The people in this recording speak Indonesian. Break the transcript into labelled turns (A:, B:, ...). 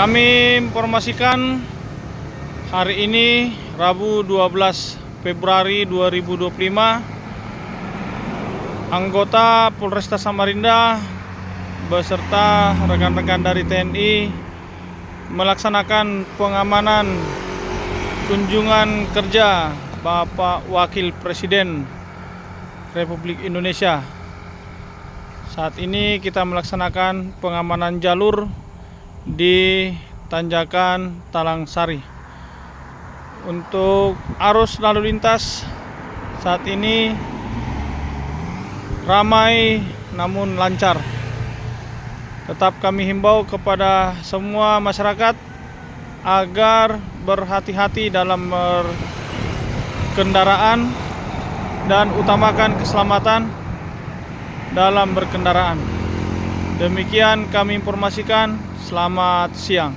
A: Kami informasikan hari ini Rabu 12 Februari 2025, anggota Polresta Samarinda beserta rekan-rekan dari TNI melaksanakan pengamanan kunjungan kerja Bapak Wakil Presiden Republik Indonesia. Saat ini kita melaksanakan pengamanan jalur di Tanjakan Talang Sari. Untuk arus lalu lintas saat ini ramai namun lancar. Tetap kami himbau kepada semua masyarakat agar berhati-hati dalam berkendaraan dan utamakan keselamatan dalam berkendaraan. Demikian kami informasikan. Selamat siang.